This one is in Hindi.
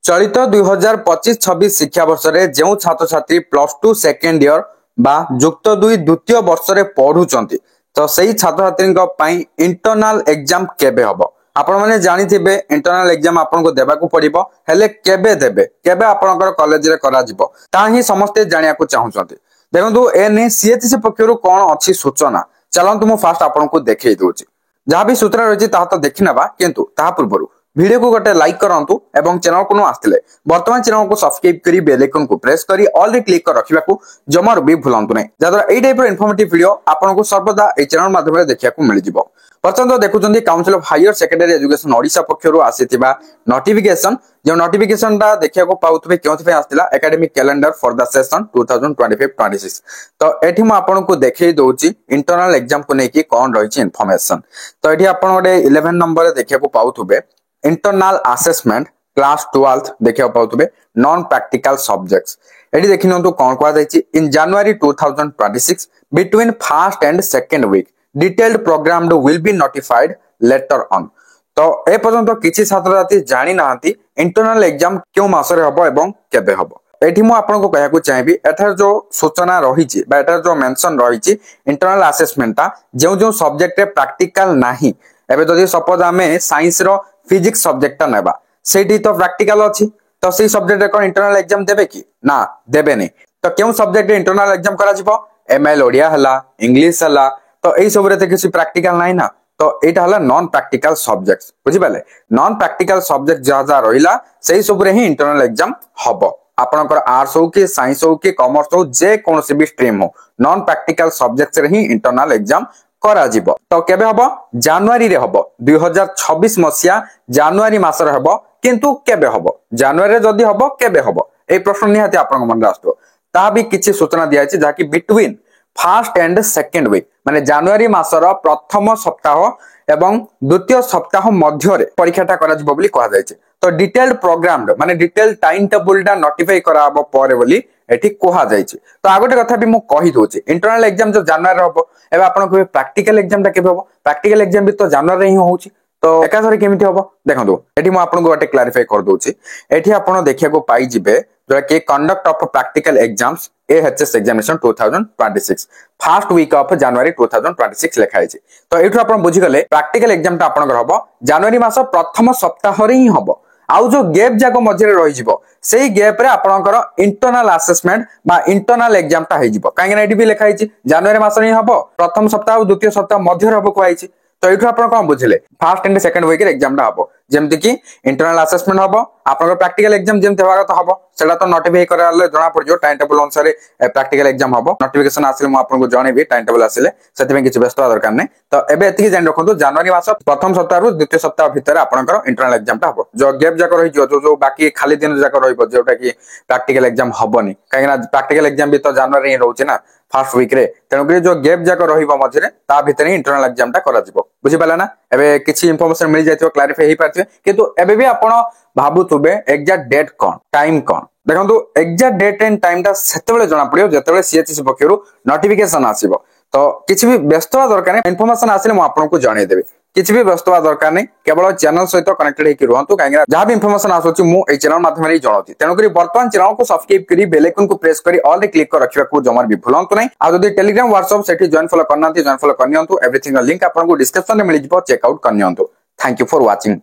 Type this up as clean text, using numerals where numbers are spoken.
चलित 2025-26 शिक्षावर्ष में जो छात्र छात्री +2 सेकेंड इयर बा जुक्त 2 द्वितीय वर्ष में पढ़ुचंती तो सही छात्र छात्री इंटरनल एग्जाम केबे हबो आपण माने जानिथिबे इंटरनल एग्जाम आपन को देबा को पड़िबो हेले केबे देबे केबे आपनकर कॉलेज रे करा जिवो ता ही समस्त जानिया को चाहुचंती देखंतु एने सीएचसी पक्षरु कोन अछि सूचना चलंतु मु फास्ट आपन को देखै दोछि जहाँ भी सूचना रही ता तो देखि नबा किंतु ता पूर्व वीडियो को गोटे लाइक करंतु एवं चैनल को आस्थिले वर्तमान चैनल को सब्सक्राइब करी बेल आइकन को प्रेस करी ऑल रे क्लिक कर रखिबा को जमार भी भूलंतु नै जदरा एई टाइप रो इन्फॉर्मेटिव वीडियो आपन को सर्वदा ए चैनल माध्यम रे देखिया को मिल जिवो पर्यंत देखुचंदी council of higher secondary education Odisha पक्षरु आसीथिबा नोटिफिकेशन जो नोटिफिकेशन ता देखिया को पाउथबे केउथि पे आस्थिला academic calendar for the session 2025-26 तो एठी म आपन को देखै दोछि इंटरनल एग्जाम को नेकी कोन रहिछि इन्फॉर्मेशन तो एठी आपन ओडे 11 नंबर रे देखिया को पाउथबे इंटरनल असेसमेंट क्लास 12th देखिया पाउथबे नॉन प्रैक्टिकल सब्जेक्ट्स एडी देखिनंतु कोन कोआ जायछि in January 2026 between first and second week detailed programme will be notified later on तो ए पर्यंत किछि छात्र छात्री जानि नाहंती इंटरनल एग्जाम क्यों मासरे हबो एवं केबे हबो एठी मु आपन को कहया को चाहिबी एठार जो सूचना रहिछि बा एठार जो मेंशन रहिछि इंटरनल असेसमेंट ता जो सब्जेक्ट रे प्रैक्टिकल नाही एबे जदि सपोज हमें साइंस रो फिजिक्स सब्जेक्ट नेबा सेठी तो प्रैक्टिकल अछि तो सेही सब्जेक्ट रे कोन इंटरनल एग्जाम देबे की ना देबे नै तो केउ सब्जेक्ट रे इंटरनल एग्जाम करा जिवो एमएल ओडिया हला इंग्लिश हला तो एई सब रे ते किछि प्रैक्टिकल नाही ना तो एटा हला नॉन प्रैक्टिकल सब्जेक्ट्स बुझि पाले नॉन प्रैक्टिकल सब्जेक्ट जा जा रहिला सेही सब रे ही इंटरनल एग्जाम हबो आपनकर आर्ट्स हो कि साइंस हो कि कॉमर्स हो जे कोनोसी भी स्ट्रीम हो नॉन प्रैक्टिकल सब्जेक्ट्स रे ही इंटरनल एग्जाम करा जिवो तो केबे हबो जनवरी रे हबो 2026 मसिया जनवरी मास रे हबो किंतु केबे हबो जनवरी रे जदी हबो केबे हबो ए प्रश्न निहाती आपन मन रास्तो ता भी किछि सूचना दिया छि जाकि between first and second week माने जनवरी मासर प्रथम सप्ताह एवं द्वितीय सप्ताह मध्य रे परीक्षाटा करा जिवो बोली कहा जाय छि तो डिटेल्ड प्रोग्राम माने डिटेल टाइम टेबल डा नोटिफाई कराबो परे बोली एठी कहा जाय छि तो आगोटे कथा भी मु कहि दोछि इंटरनल एग्जाम जो जनवरी रे हबो एबे आपन को प्रैक्टिकल एग्जाम ता केबे हबो प्रैक्टिकल एग्जाम भी तो जनवरी रे ही होउछि तो एकाथरे केमिति हबो देखंतु एठी मु आपन को गोटे क्लैरिफाई कर दोछि एठी आपन देखिया को पाई जिबे जो कि conduct of practical exams AHS examination 2026 first week of January 2026 लिखा है तो एठु आपण बुझी गले प्रैक्टिकल एग्जाम ता आपण हबो जनवरी मास प्रथम सप्ताह रे ही हबो आउ जो गैप जाको मझे रही जिवो सेही गैप रे आपणकर इंटरनल असेसमेंट बा इंटरनल एग्जाम ता हे जिवो काहे ना एडी भी लिखा है जनवरी मास रे हबो प्रथम सप्ताह द्वितीय सप्ताह मध्य रे हबो कहै छि तो एठु आपण कोन बुझिले फर्स्ट एंड सेकंड वीक रे एग्जाम ता हबो जेमति कि इंटरनल असेसमेंट हबो आपन प्रैक्टिकल एग्जाम जेमति हेबा त हबो सेला तो नोटिफाई कराले जणा पड़ जो टाइम टेबल अनुसार प्रैक्टिकल एग्जाम हबो नोटिफिकेशन आसिले मु आपन को जणेबी टाइम टेबल आसिले सेति में किछ व्यस्त दरकार नै तो एबे एति जानि रखंतु जनवरी मास प्रथम सप्ताह रु द्वितीय सप्ताह भीतर आपनकर इंटरनल एग्जाम ता हबो जो गैप जाको रही जो बाकी खाली दिन जाको रहिबो जोटा कि प्रैक्टिकल एग्जाम हबोनी काहे ना प्रैक्टिकल एग्जाम भी तो जनवरी ही रहउछि ना फर्स्ट वीक रे तेणुकरी जो गैप जाको रहिबो मझरे ता भीतर इंटरनल एग्जाम ता करा जिवो बुझि पाला ना एबे किछि इंफॉर्मेशन मिल जायतियो क्लैरिफाई हे पाथिबे किंतु एबे भी आपण भाबुतुबे एग्जैक्ट डेट कोन टाइम कोन देखंतु एग्जैक्ट डेट एंड टाइम ता सेतेबेले जणा पड़ियो जेतेबेले सीएचसी पक्षरु नोटिफिकेशन आसीबो तो किछि भी व्यस्त दरकार नै इंफॉर्मेशन आसिले मु आपन को जणे देबे किछि भी व्यस्त दरकार नै केवल चैनल सहित कनेक्टेड हेकि रहंतु काहेना जहां भी इंफॉर्मेशन आसोछि मु ए चैनल माध्यम रे जणोति तेणुकरी वर्तमान चैनल को सब्सक्राइब करी बेल आइकन को प्रेस करी ऑल रे क्लिक कर रखिबा को जमार भी भूलंतु नै आ जदी टेलीग्राम व्हाट्सएप सेठी जॉइन फॉलो करनांती जॉइन फॉलो करनियंतु एवरीथिंग लिंक आपन को डिस्क्रिप्शन रे मिल जिवो चेक आउट करनियंतु थैंक यू फॉर वाचिंग।